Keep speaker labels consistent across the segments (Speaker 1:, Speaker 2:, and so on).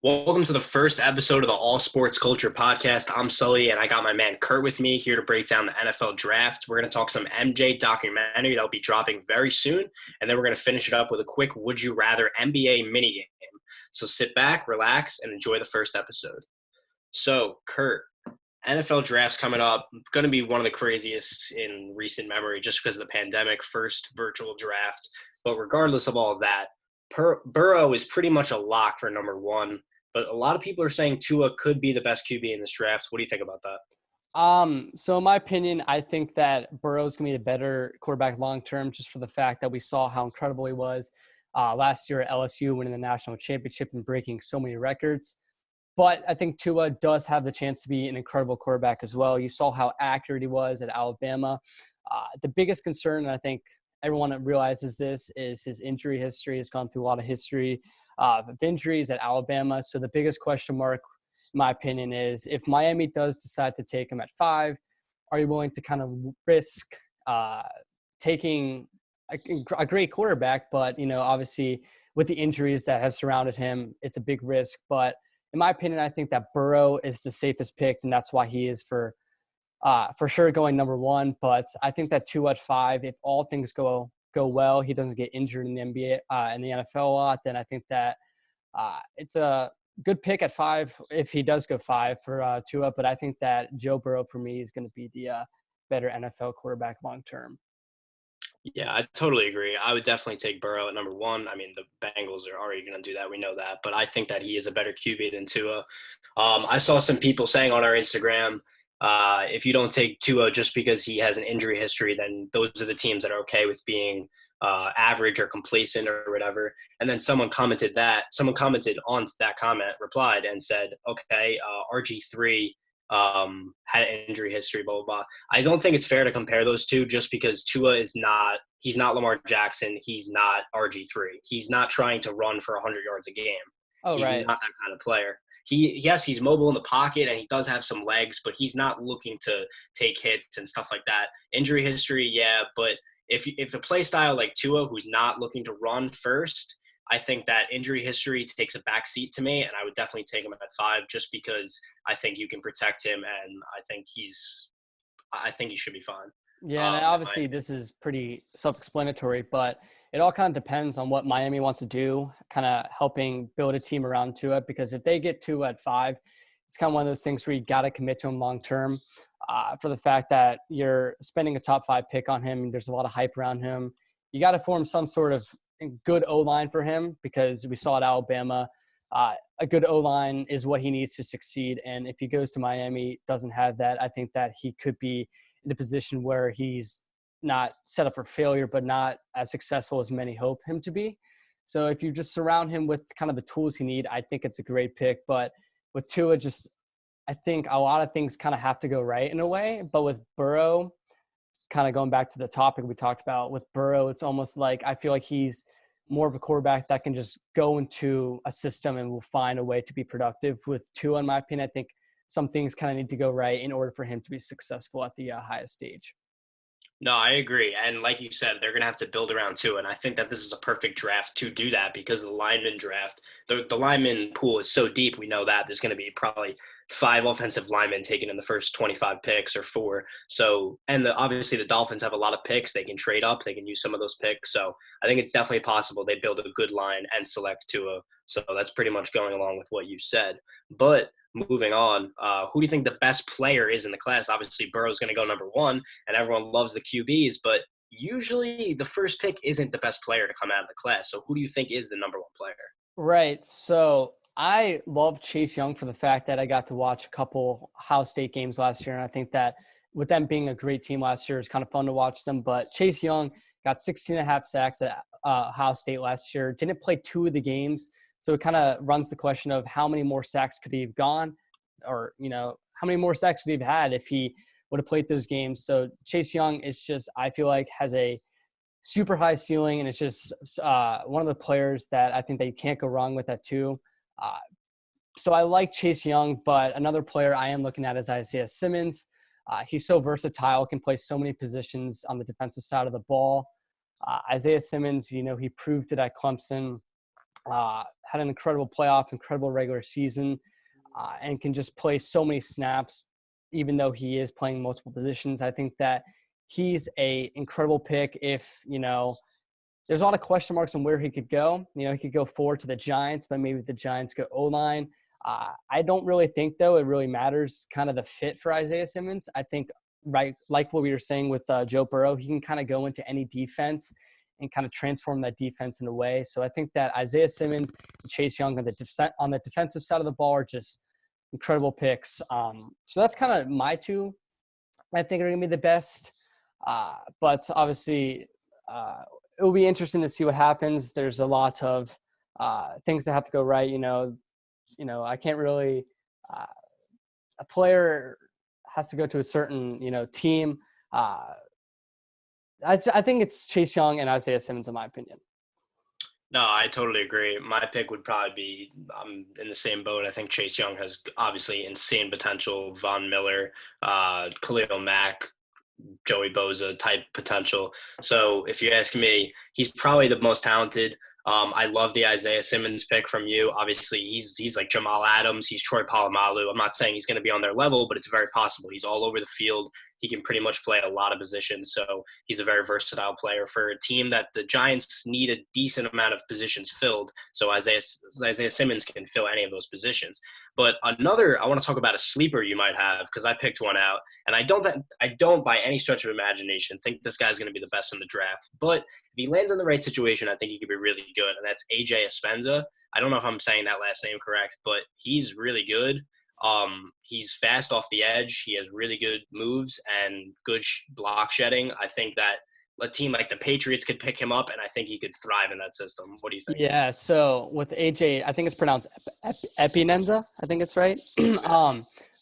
Speaker 1: Welcome to the first episode of the All Sports Culture podcast. I'm Sully, and I got my man Kurt with me here to break down the NFL draft. We're going to talk some MJ documentary that'll be dropping very soon, and then we're going to finish it up with a quick Would You Rather NBA minigame. So sit back, relax, and enjoy the first episode. So, Kurt, NFL draft's coming up. Going to be one of the craziest in recent memory just because of the pandemic, first virtual draft. But regardless of all of that, Burrow is pretty much a lock for number one. But a lot of people are saying Tua could be the best QB in this draft. What do you think about that?
Speaker 2: So in my opinion, I think that Burrow's going to be a better quarterback long-term just for the fact that we saw how incredible he was last year at LSU, winning the national championship and breaking so many records. But I think Tua does have the chance to be an incredible quarterback as well. You saw how accurate he was at Alabama. The biggest concern, and I think everyone realizes this, is his injury history. He's gone through a lot of history of injuries at Alabama. So the biggest question mark, in my opinion, is if Miami does decide to take him at 5, are you willing to kind of risk taking a great quarterback? But, obviously with the injuries that have surrounded him, it's a big risk. But in my opinion, I think that Burrow is the safest pick, and that's why he is for sure going number one. But I think that 2 at 5, if all things go well, he doesn't get injured in the NBA, in the NFL a lot, then I think that it's a good pick at 5 if he does go 5 for Tua. But I think that Joe Burrow for me is going to be the better NFL quarterback long term.
Speaker 1: Yeah, I totally agree. I would definitely take Burrow at number one. I mean, the Bengals are already going to do that. We know that. But I think that he is a better QB than Tua. I saw some people saying on our Instagram, if you don't take Tua just because he has an injury history, then those are the teams that are okay with being average or complacent or whatever. And then someone commented on that comment, replied and said, okay, RG3 had an injury history, blah, blah, blah. I don't think it's fair to compare those two just because Tua he's not Lamar Jackson. He's not RG3. He's not trying to run for 100 yards a game.
Speaker 2: Oh,
Speaker 1: he's
Speaker 2: right.
Speaker 1: not that kind of player. He's mobile in the pocket and he does have some legs, but he's not looking to take hits and stuff like that. Injury history, yeah, but if a play style like Tua, who's not looking to run first, I think that injury history takes a back seat to me, and I would definitely take him at 5 just because I think you can protect him, and I think he should be fine.
Speaker 2: Yeah, and obviously this is pretty self-explanatory, but it all kind of depends on what Miami wants to do, kind of helping build a team around Tua, because if they get Tua at 5, it's kind of one of those things where you got to commit to him long-term for the fact that you're spending a top 5 pick on him. There's a lot of hype around him. You got to form some sort of good O-line for him because we saw at Alabama, a good O-line is what he needs to succeed. And if he goes to Miami, doesn't have that, I think that he could be in a position where he's not set up for failure, but not as successful as many hope him to be. So if you just surround him with kind of the tools he need, I think it's a great pick. But with Tua, I think a lot of things kind of have to go right in a way. But with Burrow, kind of going back to the topic we talked about, with Burrow, it's almost like I feel like he's more of a quarterback that can just go into a system and will find a way to be productive. With Tua, in my opinion, I think some things kind of need to go right in order for him to be successful at the highest stage.
Speaker 1: No, I agree. And like you said, they're going to have to build around Tua. And I think that this is a perfect draft to do that because the lineman draft, the lineman pool is so deep. We know that there's going to be probably 5 offensive linemen taken in the first 25 picks or 4. So, and obviously the Dolphins have a lot of picks. They can trade up. They can use some of those picks. So I think it's definitely possible they build a good line and select Tua. So that's pretty much going along with what you said. But moving on, who do you think the best player is in the class? Obviously, Burrow's going to go number 1, and everyone loves the QBs, but usually the first pick isn't the best player to come out of the class. So who do you think is the number 1 player?
Speaker 2: Right. So I love Chase Young for the fact that I got to watch a couple Ohio State games last year, and I think that with them being a great team last year, it's kind of fun to watch them. But Chase Young got 16.5 sacks at Ohio State last year, didn't play 2 of the games. So it kind of runs the question of how many more sacks could he have gone or, how many more sacks could he have had if he would have played those games. So Chase Young is just, I feel like, has a super high ceiling, and it's just one of the players that I think that you can't go wrong with that too. So I like Chase Young, but another player I am looking at is Isaiah Simmons. He's so versatile, can play so many positions on the defensive side of the ball. Isaiah Simmons, he proved it at Clemson. had an incredible playoff, incredible regular season, and can just play so many snaps, even though he is playing multiple positions. I think that he's a incredible pick if, there's a lot of question marks on where he could go. He could go forward to the Giants, but maybe the Giants go O-line. I don't really think, though, it really matters kind of the fit for Isaiah Simmons. I think, right, like what we were saying with Joe Burrow, he can kind of go into any defense and kind of transform that defense in a way. So I think that Isaiah Simmons and Chase Young on the defensive side of the ball are just incredible picks. So that's kind of my two I think are going to be the best. But obviously it will be interesting to see what happens. There's a lot of things that have to go right. I can't really a player has to go to a certain, team. I think it's Chase Young and Isaiah Simmons, in my opinion.
Speaker 1: No, I totally agree. My pick would probably be I'm in the same boat. I think Chase Young has obviously insane potential. Von Miller, Khalil Mack, Joey Bosa type potential. So if you ask me, he's probably the most talented. I love the Isaiah Simmons pick from you. Obviously, he's like Jamal Adams. He's Troy Polamalu. I'm not saying he's going to be on their level, but it's very possible. He's all over the field. He can pretty much play a lot of positions. So he's a very versatile player for a team that the Giants need a decent amount of positions filled. So Isaiah Simmons can fill any of those positions. But I want to talk about a sleeper you might have because I picked one out, and I don't by any stretch of imagination think this guy's going to be the best in the draft. But if he lands in the right situation, I think he could be really good, and that's AJ Espenza. I don't know if I'm saying that last name correct, but he's really good. He's fast off the edge. He has really good moves and good block shedding. I think that a team like the Patriots could pick him up, and I think he could thrive in that system. What do you think?
Speaker 2: Yeah, so with AJ, I think it's pronounced Epinenza. I think it's right.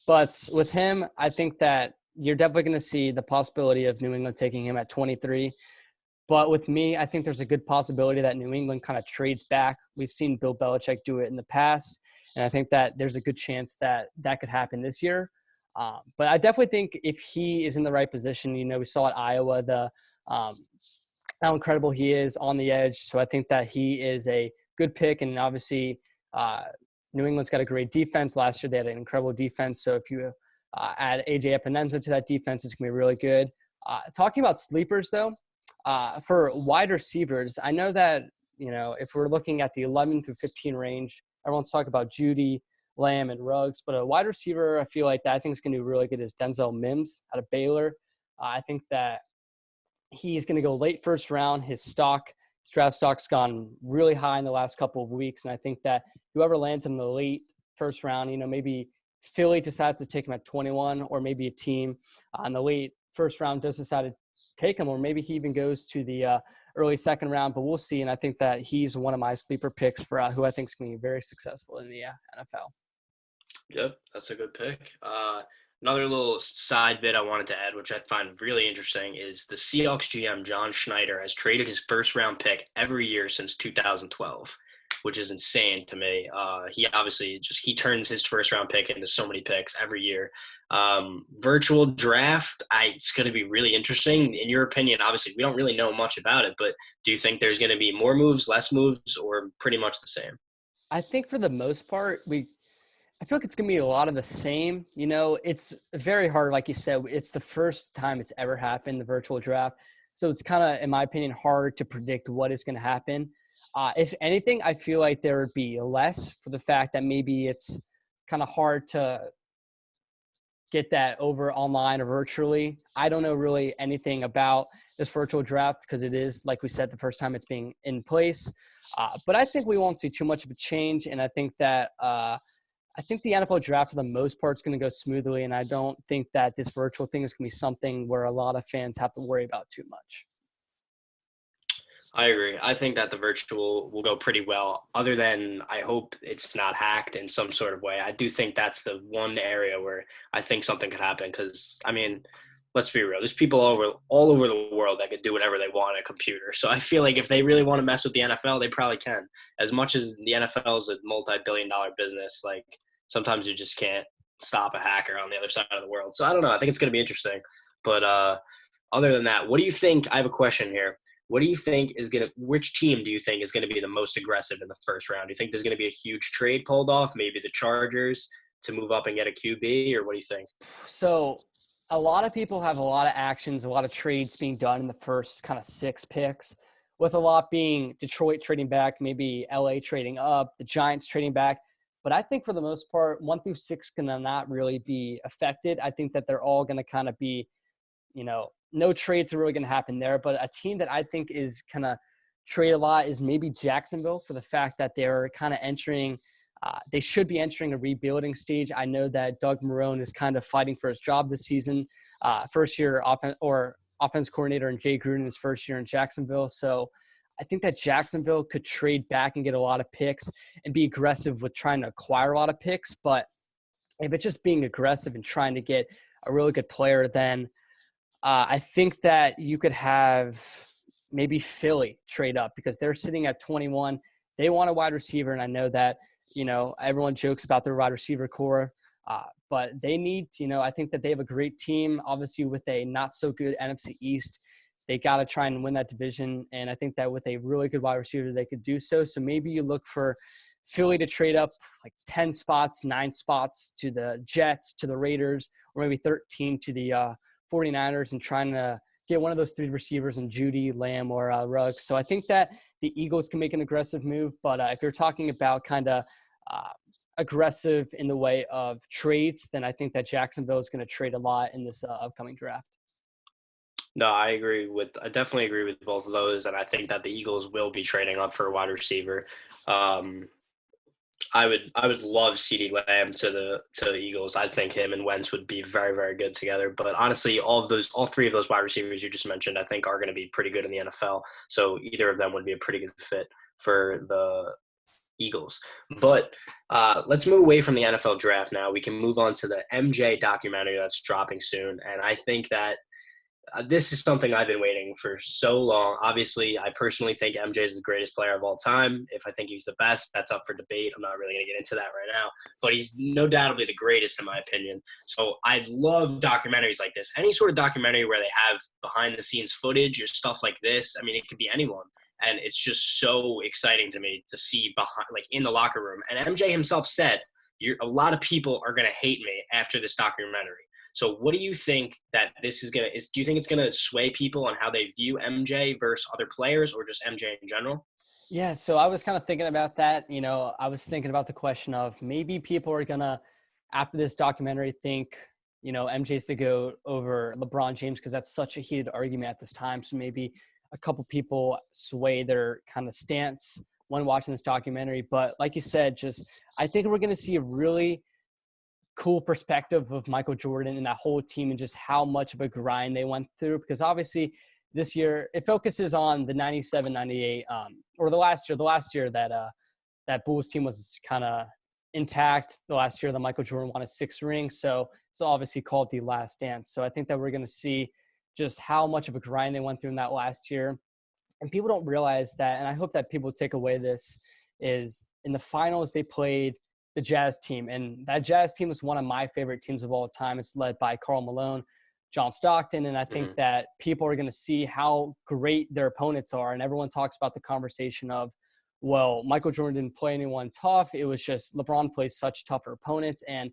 Speaker 2: But with him, I think that you're definitely going to see the possibility of New England taking him at 23. But with me, I think there's a good possibility that New England kind of trades back. We've seen Bill Belichick do it in the past, and I think that there's a good chance that that could happen this year. But I definitely think if he is in the right position, we saw at Iowa how incredible he is on the edge. So I think that he is a good pick. And obviously New England's got a great defense. Last year they had an incredible defense. So if you add AJ Epinenza to that defense, it's going to be really good. Talking about sleepers, though, for wide receivers, I know that, if we're looking at the 11 through 15 range, everyone's talking about Judy, Lamb, and Ruggs. But a wide receiver I feel like that I think is going to be really good is Denzel Mims out of Baylor. I think that he's going to go late first round. His draft stock's gone really high in the last couple of weeks. And I think that whoever lands in the late first round, maybe Philly decides to take him at 21, or maybe a team in the late first round does decide to take him, or maybe he even goes to the early second round, but we'll see. And I think that he's one of my sleeper picks for who I think is going to be very successful in the NFL.
Speaker 1: Yep, that's a good pick. Another little side bit I wanted to add, which I find really interesting, is the Seahawks GM, John Schneider, has traded his first-round pick every year since 2012, which is insane to me. He obviously he turns his first-round pick into so many picks every year. Virtual draft, it's going to be really interesting. In your opinion, obviously, we don't really know much about it, but do you think there's going to be more moves, less moves, or pretty much the same?
Speaker 2: I think for the most part, I feel like it's going to be a lot of the same. It's very hard. Like you said, it's the first time it's ever happened, the virtual draft. So it's kind of, in my opinion, hard to predict what is going to happen. If anything, I feel like there would be less for the fact that maybe it's kind of hard to get that over online or virtually. I don't know really anything about this virtual draft because it is, like we said, the first time it's being in place. But I think we won't see too much of a change. And I think that I think the NFL draft for the most part is going to go smoothly, and I don't think that this virtual thing is going to be something where a lot of fans have to worry about too much.
Speaker 1: I agree. I think that the virtual will go pretty well, other than I hope it's not hacked in some sort of way. I do think that's the one area where I think something could happen because, let's be real. There's people all over the world that could do whatever they want on a computer. So I feel like if they really want to mess with the NFL, they probably can. As much as the NFL is a multi-billion-dollar business, sometimes you just can't stop a hacker on the other side of the world. So I don't know. I think it's going to be interesting. But other than that, what do you think? I have a question here. what do you think which team do you think is going to be the most aggressive in the first round? Do you think there's going to be a huge trade pulled off, maybe the Chargers to move up and get a QB, or what do you think?
Speaker 2: So a lot of people have a lot of actions, a lot of trades being done in the first kind of 6 picks, with a lot being Detroit trading back, maybe LA trading up, the Giants trading back. But I think for the most part, 1 through 6 can not really be affected. I think that they're all going to kind of be, no trades are really going to happen there. But a team that I think is kind of trade a lot is maybe Jacksonville, for the fact that they're kind of entering they should be entering a rebuilding stage. I know that Doug Marrone is kind of fighting for his job this season. First year offense coordinator, and Jay Gruden his first year in Jacksonville. So I think that Jacksonville could trade back and get a lot of picks and be aggressive with trying to acquire a lot of picks. But if it's just being aggressive and trying to get a really good player, then I think that you could have maybe Philly trade up, because they're sitting at 21. They want a wide receiver, and I know that everyone jokes about their wide receiver core, but they need, I think that they have a great team, obviously with a not so good NFC East. They got to try and win that division. And I think that with a really good wide receiver, they could do so. So maybe you look for Philly to trade up like 10 spots, 9 spots to the Jets, to the Raiders, or maybe 13 to the 49ers, and trying to get one of those 3 receivers in Judy, Lamb, or Ruggs. So I think that the Eagles can make an aggressive move. But if you're talking about kind of aggressive in the way of trades, then I think that Jacksonville is going to trade a lot in this upcoming draft.
Speaker 1: No, I definitely agree with both of those. And I think that the Eagles will be trading up for a wide receiver. I would love CeeDee Lamb to the Eagles. I think him and Wentz would be very, very good together. But honestly, all 3 of those wide receivers you just mentioned, I think are going to be pretty good in the NFL. So either of them would be a pretty good fit for the Eagles. But let's move away from the NFL draft now. We can move on to the MJ documentary that's dropping soon. And I think that this is something I've been waiting for so long. Obviously, I personally think MJ is the greatest player of all time. If I think he's the best, that's up for debate. I'm not really going to get into that right now. But he's no doubtably the greatest in my opinion. So I love documentaries like this. Any sort of documentary where they have behind-the-scenes footage or stuff like this. I mean, it could be anyone. And it's just so exciting to me to see behind, like in the locker room. And MJ himself said, a lot of people are going to hate me after this documentary. So what do you think that this is do you think it's going to sway people on how they view MJ versus other players, or just MJ in general?
Speaker 2: Yeah, so I was kind of thinking about that. I was thinking about the question of maybe people are going to, after this documentary, think, MJ's the GOAT over LeBron James, because that's such a heated argument at this time. So maybe a couple people sway their kind of stance when watching this documentary. But like you said, I think we're going to see a really cool perspective of Michael Jordan and that whole team, and just how much of a grind they went through. Because obviously this year it focuses on the 97, 98, or the last year that Bulls team was kind of intact. The last year that Michael Jordan won a 6th ring. So it's obviously called the Last Dance. So I think that we're going to see just how much of a grind they went through in that last year. And people don't realize that, and I hope that people take away this, is in the finals they played the Jazz team. And that Jazz team is one of my favorite teams of all time. It's led by Karl Malone, John Stockton. And I think that people are going to see how great their opponents are. And everyone talks about the conversation of, well, Michael Jordan didn't play anyone tough. It was just LeBron plays such tougher opponents. And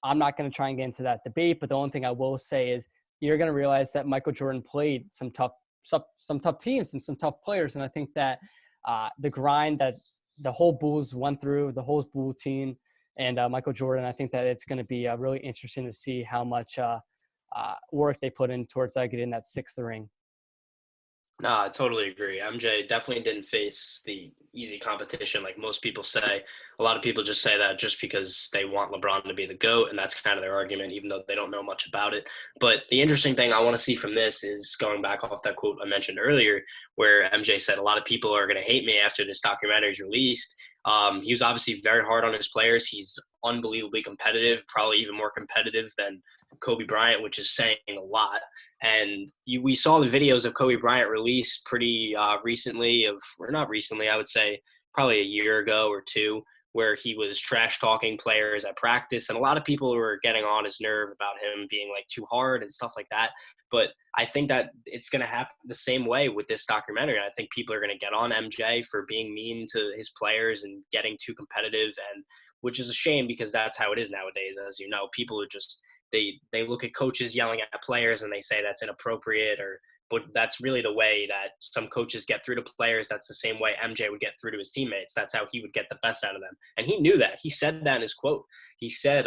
Speaker 2: I'm not going to try and get into that debate. But the only thing I will say is you're going to realize that Michael Jordan played some tough teams and some tough players. And I think that the grind that the whole Bulls went through, the whole Bull team, and Michael Jordan, I think that it's going to be really interesting to see how much work they put in towards getting that 6th ring.
Speaker 1: No, I totally agree. MJ definitely didn't face the easy competition like most people say. A lot of people just say that just because they want LeBron to be the GOAT, and that's kind of their argument, even though they don't know much about it. But the interesting thing I want to see from this is going back off that quote I mentioned earlier, where MJ said a lot of people are going to hate me after this documentary is released. He was obviously very hard on his players. He's unbelievably competitive, probably even more competitive than Kobe Bryant, which is saying a lot. And we saw the videos of Kobe Bryant released pretty recently, or not recently, I would say probably a year ago or 2, where he was trash talking players at practice, and a lot of people were getting on his nerve about him being like too hard and stuff like that. But I think that it's going to happen the same way with this documentary. I think people are going to get on MJ for being mean to his players and getting too competitive, and which is a shame because that's how it is nowadays. As you know, people are just they look at coaches yelling at players and they say that's inappropriate, or but that's really the way that some coaches get through to players. That's the same way MJ would get through to his teammates. That's how he would get the best out of them. And he knew that. He said that in his quote. He said,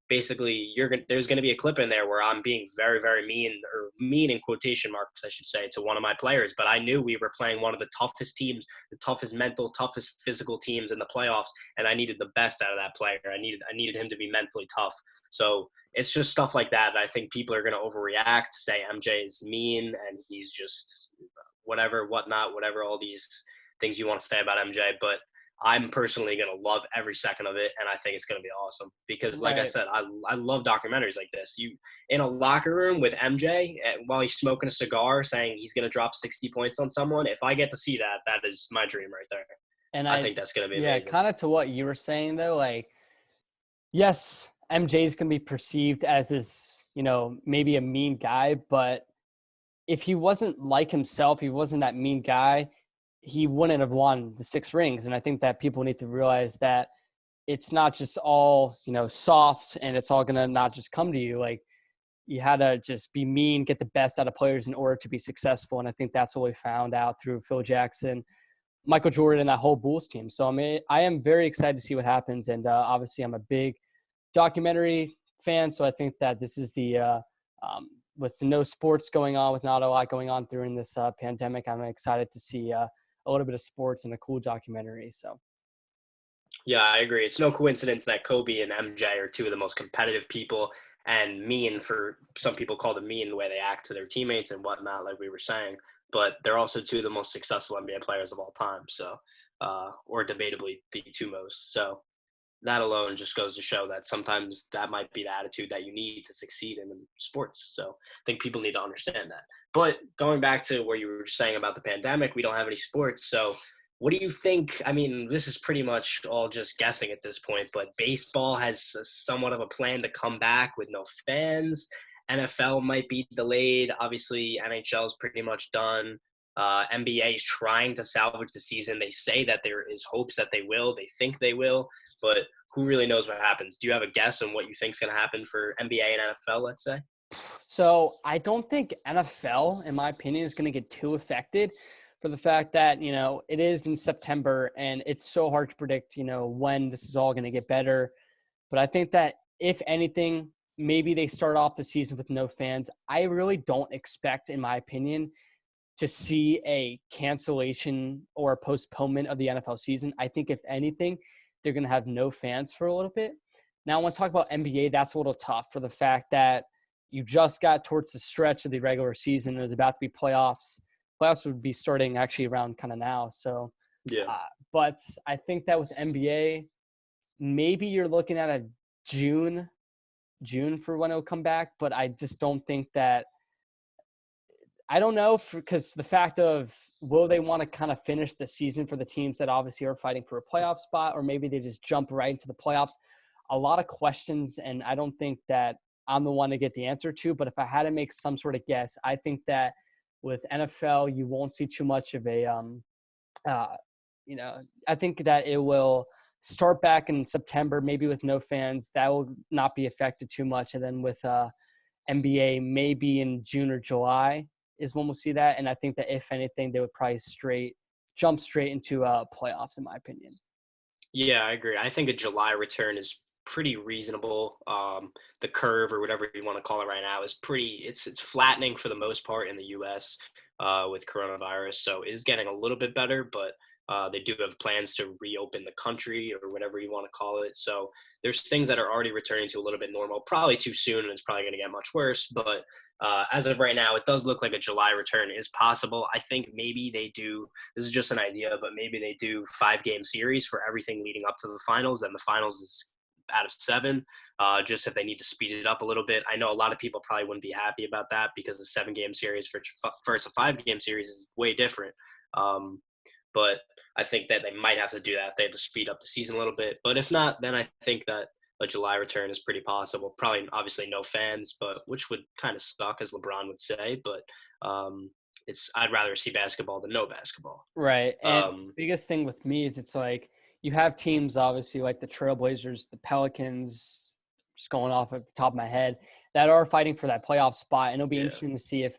Speaker 1: basically, there's going to be a clip in there where I'm being very, very mean, or mean in quotation marks, I should say, to one of my players. But I knew we were playing one of the toughest teams, the toughest mental, toughest physical teams in the playoffs, and I needed the best out of that player. I needed him to be mentally tough. So it's just stuff like that I think people are going to overreact, say MJ is mean and he's just whatever, whatnot, whatever, all these things you want to say about MJ. But I'm personally going to love every second of it, and I think it's going to be awesome because, like I said, I love documentaries like this. You in a locker room with MJ while he's smoking a cigar saying he's going to drop 60 points on someone. If I get to see that, that is my dream right there. And I think that's going to be amazing.
Speaker 2: Yeah, kind of to what you were saying, though, like, yes, MJ is going to be perceived as this, maybe a mean guy, but if he wasn't like himself, he wasn't that mean guy, he wouldn't have won the 6 rings. And I think that people need to realize that it's not just all, soft, and it's all going to not just come to you. Like, you had to just be mean, get the best out of players in order to be successful. And I think that's what we found out through Phil Jackson, Michael Jordan, and that whole Bulls team. So I am very excited to see what happens. And obviously I'm a big documentary fan. So I think that this is the, with no sports going on, with not a lot going on during this pandemic, I'm excited to see a little bit of sports and a cool documentary. So.
Speaker 1: Yeah, I agree. It's no coincidence that Kobe and MJ are two of the most competitive people, and mean, for some people call them mean the way they act to their teammates and whatnot, like we were saying. But they're also two of the most successful NBA players of all time. So, or debatably the 2 most. So that alone just goes to show that sometimes that might be the attitude that you need to succeed in sports. So I think people need to understand that. But going back to what you were saying about the pandemic, we don't have any sports. So what do you think? I mean, this is pretty much all just guessing at this point, but baseball has somewhat of a plan to come back with no fans. NFL might be delayed. Obviously, NHL is pretty much done. NBA is trying to salvage the season. They say that there is hopes that they will. They think they will, but who really knows what happens? Do you have a guess on what you think is going to happen for NBA and NFL, let's say?
Speaker 2: So I don't think NFL, in my opinion, is going to get too affected for the fact that, it is in September and it's so hard to predict, when this is all going to get better. But I think that if anything, maybe they start off the season with no fans. I really don't expect, in my opinion, to see a cancellation or a postponement of the NFL season. I think if anything, they're going to have no fans for a little bit. Now, I want to talk about NBA. That's a little tough for the fact that you just got towards the stretch of the regular season. There's about to be playoffs. Playoffs would be starting actually around kind of now. So,
Speaker 1: yeah.
Speaker 2: But I think that with NBA, maybe you're looking at a June for when it'll come back. But I just don't think that. I don't know, because the fact of, will they want to kind of finish the season for the teams that obviously are fighting for a playoff spot, or maybe they just jump right into the playoffs? A lot of questions, and I don't think that I'm the one to get the answer to. But if I had to make some sort of guess, I think that with NFL, you won't see too much of a, I think that it will start back in September, maybe with no fans. That will not be affected too much. And then with NBA, maybe in June or July is when we'll see that. And I think that if anything, they would probably jump straight into playoffs, in my opinion.
Speaker 1: Yeah, I agree. I think a July return is pretty reasonable. The curve, or whatever you want to call it right now, is it's flattening for the most part in the US with coronavirus. So it is getting a little bit better, but they do have plans to reopen the country, or whatever you want to call it. So there's things that are already returning to a little bit normal, probably too soon, and it's probably going to get much worse. But as of right now, it does look like a July return is possible. I think maybe they do, this is just an idea, but maybe they do 5-game series for everything leading up to the finals, and the finals is out of 7, just if they need to speed it up a little bit. I know a lot of people probably wouldn't be happy about that, because the 7-game series versus a 5-game series is way different. But I think that they might have to do that if they have to speed up the season a little bit. But if not, then I think that a July return is pretty possible. Probably, obviously, no fans, but which would kind of suck, as LeBron would say. But I'd rather see basketball than no basketball.
Speaker 2: Right. And
Speaker 1: Um,
Speaker 2: biggest thing with me is it's like you have teams obviously like the Trailblazers, the Pelicans, just going off at the top of my head, that are fighting for that playoff spot. And it'll be
Speaker 1: yeah,
Speaker 2: interesting to see if,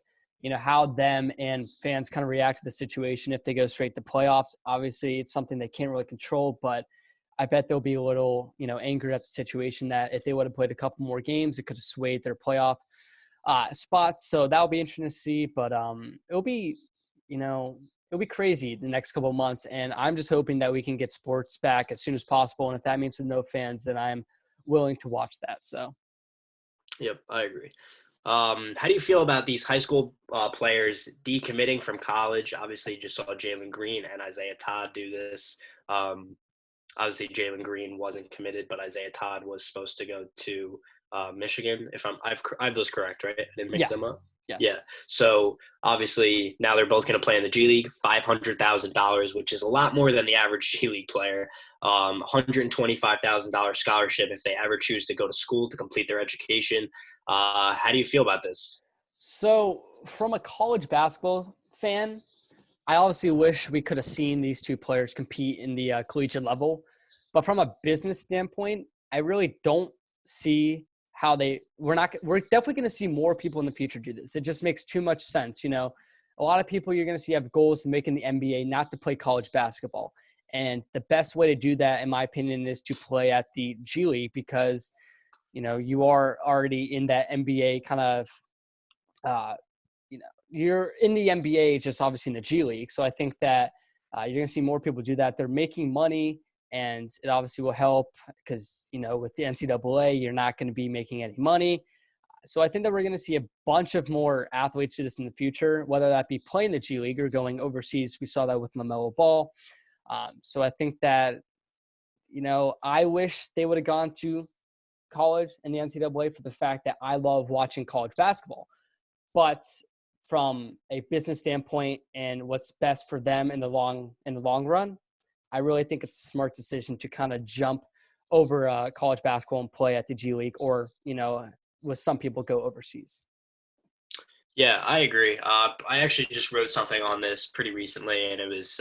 Speaker 2: how them and fans kind of react to the situation if they go straight to playoffs. Obviously, it's something they can't really control, but I bet they'll be a little, angered at the situation that if they would have played a couple more games, it could have swayed their playoff spots. So that'll be interesting to see. But it'll be crazy the next couple of months. And I'm just hoping that we can get sports back as soon as possible. And if that means with no fans, then I'm willing to watch that. So,
Speaker 1: yep, I agree. How do you feel about these high school players decommitting from college? Obviously, you just saw Jalen Green and Isaiah Todd do this. Obviously, Jalen Green wasn't committed, but Isaiah Todd was supposed to go to Michigan. I've those correct, right? I didn't mix
Speaker 2: yeah,
Speaker 1: them up. Yeah.
Speaker 2: yes.
Speaker 1: So obviously now they're both going to play in the G League, $500,000, which is a lot more than the average G League player. $125,000 scholarship if they ever choose to go to school to complete their education. How do you feel about this?
Speaker 2: So, from a college basketball fan, I obviously wish we could have seen these two players compete in the collegiate level. But from a business standpoint, I really don't see how we're definitely going to see more people in the future do this. It just makes too much sense. A lot of people you're going to see have goals to make in the NBA, not to play college basketball. And the best way to do that, in my opinion, is to play at the G League because, you are already in that NBA kind of, you're in the NBA, just obviously in the G League. So I think that you're going to see more people do that. They're making money, and it obviously will help because, with the NCAA, you're not going to be making any money. So I think that we're going to see a bunch of more athletes do this in the future, whether that be playing the G League or going overseas. We saw that with LaMelo Ball. So I think that, I wish they would have gone to college and the NCAA for the fact that I love watching college basketball. But from a business standpoint and what's best for them in the long run, I really think it's a smart decision to kind of jump over college basketball and play at the G League, or with some people go overseas.
Speaker 1: Yeah, I agree. I actually just wrote something on this pretty recently, and it was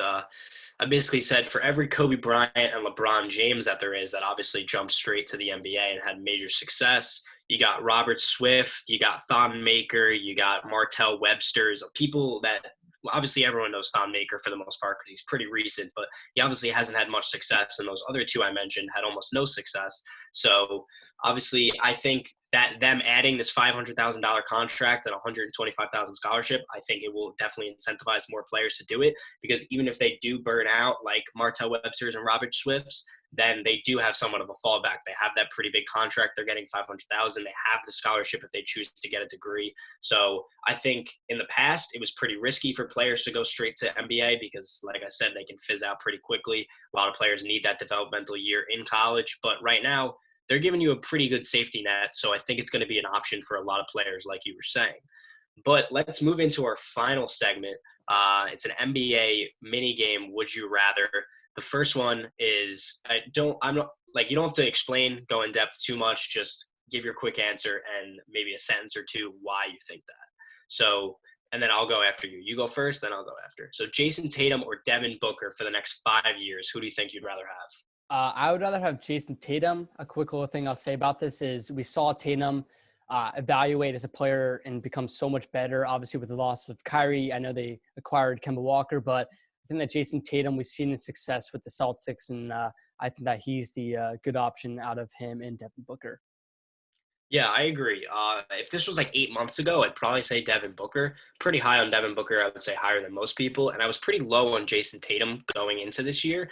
Speaker 1: I basically said for every Kobe Bryant and LeBron James that there is that obviously jumped straight to the NBA and had major success, you got Robert Swift, you got Thon Maker, you got Martell Webster's, people that obviously everyone knows Thon Maker for the most part because he's pretty recent, but he obviously hasn't had much success, and those other two I mentioned had almost no success. So obviously I think that them adding this $500,000 contract and $125,000 scholarship, I think it will definitely incentivize more players to do it, because even if they do burn out like Martell Webster's and Robert Swift's, then they do have somewhat of a fallback. They have that pretty big contract. They're getting $500,000. They have the scholarship if they choose to get a degree. So I think in the past it was pretty risky for players to go straight to NBA because, like I said, they can fizz out pretty quickly. A lot of players need that developmental year in college. But right now, they're giving you a pretty good safety net. So I think it's going to be an option for a lot of players, like you were saying. But let's move into our final segment. It's an NBA mini game. Would you rather? The first one is I'm not like, you don't have to explain, go in depth too much. Just give your quick answer and maybe a sentence or two why you think that. So, and then I'll go after you. You go first, then I'll go after. So Jason Tatum or Devin Booker for the next 5 years, who do you think you'd rather have?
Speaker 2: I would rather have Jason Tatum. A quick little thing I'll say about this is we saw Tatum evaluate as a player and become so much better. Obviously, with the loss of Kyrie, I know they acquired Kemba Walker, but I think that Jason Tatum, we've seen his success with the Celtics, and I think that he's the good option out of him and Devin Booker.
Speaker 1: Yeah, I agree. If this was like 8 months ago, I'd probably say Devin Booker. Pretty high on Devin Booker, I would say higher than most people. And I was pretty low on Jason Tatum going into this year.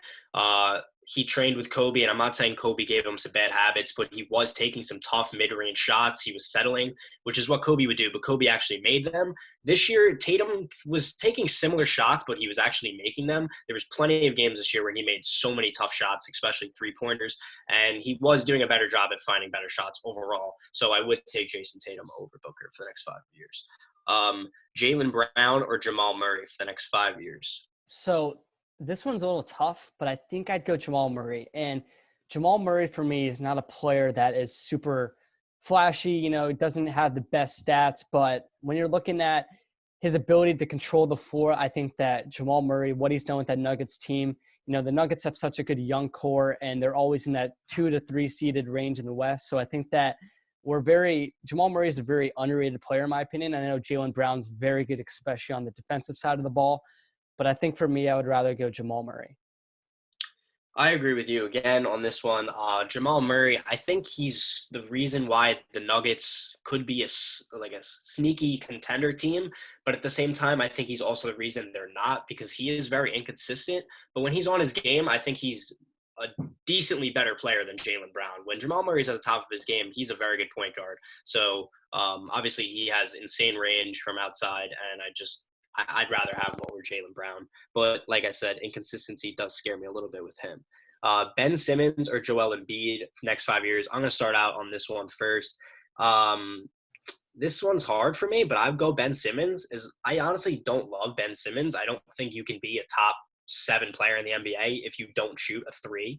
Speaker 1: He trained with Kobe, and I'm not saying Kobe gave him some bad habits, but he was taking some tough mid-range shots. He was settling, which is what Kobe would do, but Kobe actually made them. This year, Tatum was taking similar shots, but he was actually making them. There was plenty of games this year where he made so many tough shots, especially three-pointers, and he was doing a better job at finding better shots overall. So I would take Jason Tatum over Booker for the next 5 years. Jaylen Brown or Jamal Murray for the next 5 years?
Speaker 2: So This one's a little tough, but I think I'd go Jamal Murray. And Jamal Murray for me is not a player that is super flashy. Doesn't have the best stats, but when you're looking at his ability to control the floor, I think that Jamal Murray, what he's done with that Nuggets team, the Nuggets have such a good young core, and they're always in that 2 to 3 seeded range in the West. So I think that Jamal Murray is a very underrated player in my opinion. I know Jaylen Brown's very good, especially on the defensive side of the ball. But I think for me, I would rather go Jamal Murray.
Speaker 1: I agree with you again on this one. Jamal Murray, I think he's the reason why the Nuggets could be a sneaky contender team. But at the same time, I think he's also the reason they're not, because he is very inconsistent. But when he's on his game, I think he's a decently better player than Jaylen Brown. When Jamal Murray's at the top of his game, he's a very good point guard. So obviously he has insane range from outside, and I'd rather have him over Jaylen Brown. But like I said, inconsistency does scare me a little bit with him. Ben Simmons or Joel Embiid next 5 years? I'm going to start out on this one first. This one's hard for me, but I'd go Ben Simmons. I honestly don't love Ben Simmons. I don't think you can be a top 7 player in the NBA if you don't shoot a three.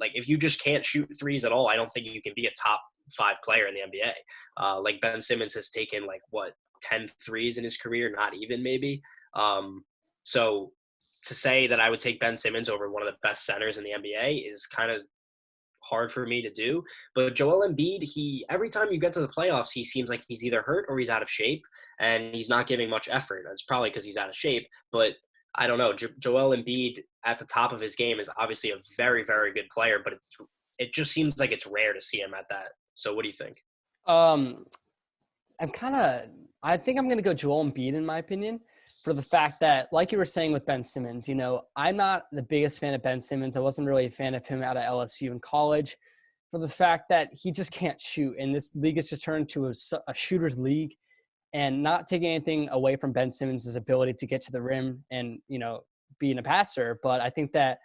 Speaker 1: If you just can't shoot threes at all, I don't think you can be a top 5 player in the NBA. Ben Simmons has taken 10 threes in his career, not even maybe. So to say that I would take Ben Simmons over one of the best centers in the NBA is kind of hard for me to do. But Joel Embiid, every time you get to the playoffs, he seems like he's either hurt or he's out of shape, and he's not giving much effort. That's probably because he's out of shape. But I don't know. Joel Embiid at the top of his game is obviously a very, very good player, but it just seems like it's rare to see him at that. So what do you think?
Speaker 2: I think I'm going to go Joel Embiid in my opinion, for the fact that, like you were saying with Ben Simmons, I'm not the biggest fan of Ben Simmons. I wasn't really a fan of him out of LSU in college, for the fact that he just can't shoot. And this league has just turned into a shooter's league, and not taking anything away from Ben Simmons' ability to get to the rim and, being a passer. But I think that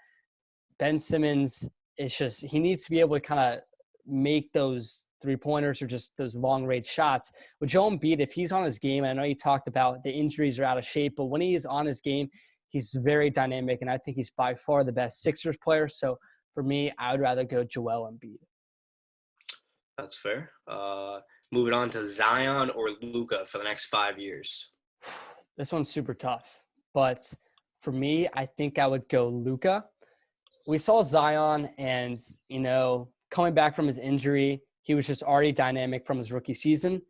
Speaker 2: Ben Simmons he needs to be able to kind of make those 3-pointers or just those long range shots. With Joel Embiid, if he's on his game, I know you talked about the injuries are out of shape, but when he is on his game, he's very dynamic, and I think he's by far the best Sixers player. So for me, I would rather go Joel Embiid.
Speaker 1: That's fair. Moving on to Zion or Luka for the next 5 years.
Speaker 2: This one's super tough, but for me, I think I would go Luka. We saw Zion, and coming back from his injury, he was just already dynamic from his rookie season.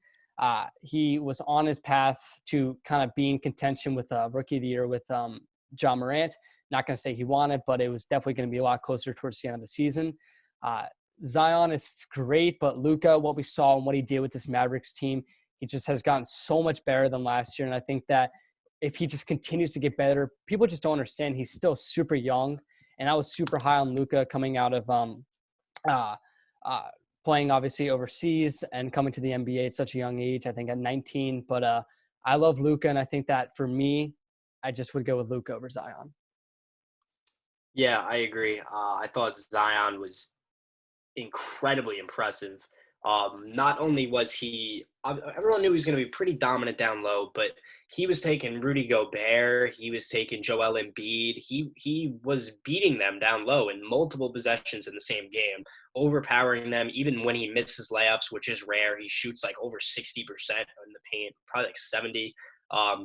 Speaker 2: He was on his path to kind of be in contention with Rookie of the Year with Ja Morant. Not going to say he won it, but it was definitely going to be a lot closer towards the end of the season. Zion is great, but Luka, what we saw and what he did with this Mavericks team, he just has gotten so much better than last year. And I think that if he just continues to get better, people just don't understand he's still super young. And I was super high on Luka coming out of playing obviously overseas and coming to the NBA at such a young age, I think at 19. But I love Luka, and I think that for me, I just would go with Luka over Zion.
Speaker 1: Yeah, I agree. I thought Zion was incredibly impressive. Not only was everyone knew he was going to be pretty dominant down low, but he was taking Rudy Gobert. He was taking Joel Embiid. He was beating them down low in multiple possessions in the same game, overpowering them. Even when he misses layups, which is rare, he shoots over 60% in the paint, probably 70.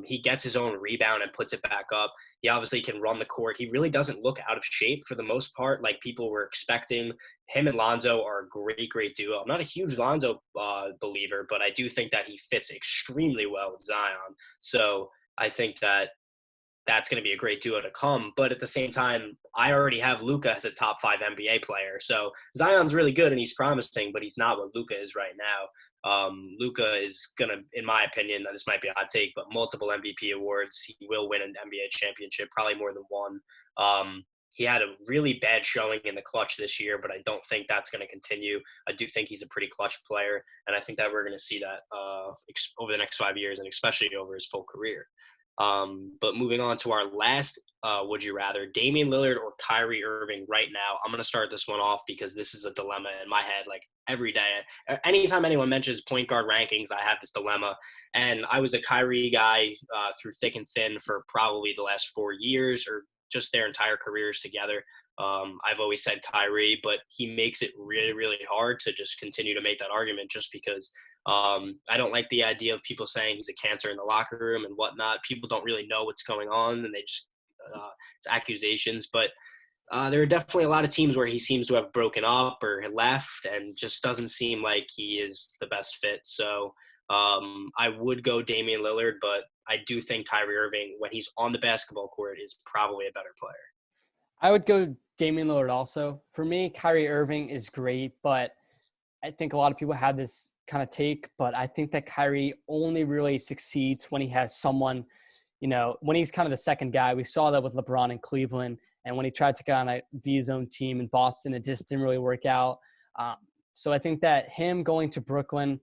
Speaker 1: He gets his own rebound and puts it back up. He obviously can run the court. He really doesn't look out of shape for the most part, like people were expecting. Him and Lonzo are a great, great duo. I'm not a huge Lonzo believer, but I do think that he fits extremely well with Zion. So I think that that's going to be a great duo to come. But at the same time, I already have Luka as a top 5 NBA player. So Zion's really good and he's promising, but he's not what Luka is right now. Luka is going to, in my opinion, this might be a hot take, but multiple MVP awards. He will win an NBA championship, probably more than one. He had a really bad showing in the clutch this year, but I don't think that's going to continue. I do think he's a pretty clutch player, and I think that we're going to see that over the next 5 years, and especially over his full career. But moving on to our last would you rather, Damian Lillard or Kyrie Irving right now. I'm going to start this one off because this is a dilemma in my head every day. Anytime anyone mentions point guard rankings, I have this dilemma. And I was a Kyrie guy through thick and thin for probably the last 4 years or just their entire careers together. I've always said Kyrie, but he makes it really, really hard to just continue to make that argument just because I don't like the idea of people saying he's a cancer in the locker room and whatnot. People don't really know what's going on, and they just it's accusations. But there are definitely a lot of teams where he seems to have broken up or left and just doesn't seem like he is the best fit. So I would go Damian Lillard, but I do think Kyrie Irving, when he's on the basketball court, is probably a better player.
Speaker 2: I would go Damian Lillard also. For me, Kyrie Irving is great, but I think a lot of people have this kind of take, but I think that Kyrie only really succeeds when he has someone, when he's kind of the second guy. We saw that with LeBron in Cleveland, and when he tried to get on a be his own team in Boston, it just didn't really work out. So I think that him going to Brooklyn,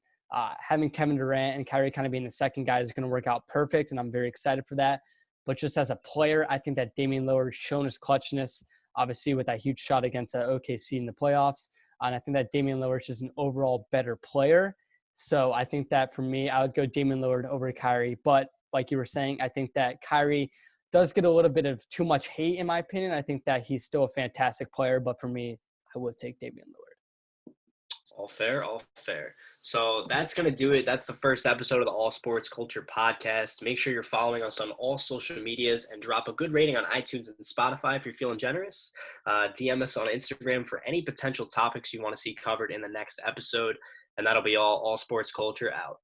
Speaker 2: having Kevin Durant and Kyrie kind of being the second guy is going to work out perfect, and I'm very excited for that. But just as a player, I think that Damian Lillard shown his clutchness, obviously with that huge shot against OKC in the playoffs. And I think that Damian Lillard is just an overall better player. So I think that for me, I would go Damian Lillard over Kyrie. But like you were saying, I think that Kyrie does get a little bit of too much hate, in my opinion. I think that he's still a fantastic player. But for me, I would take Damian Lillard.
Speaker 1: All fair, all fair. So that's going to do it. That's the first episode of the All Sports Culture podcast. Make sure you're following us on all social medias and drop a good rating on iTunes and Spotify if you're feeling generous. DM us on Instagram for any potential topics you want to see covered in the next episode. And that'll be all Sports Culture out.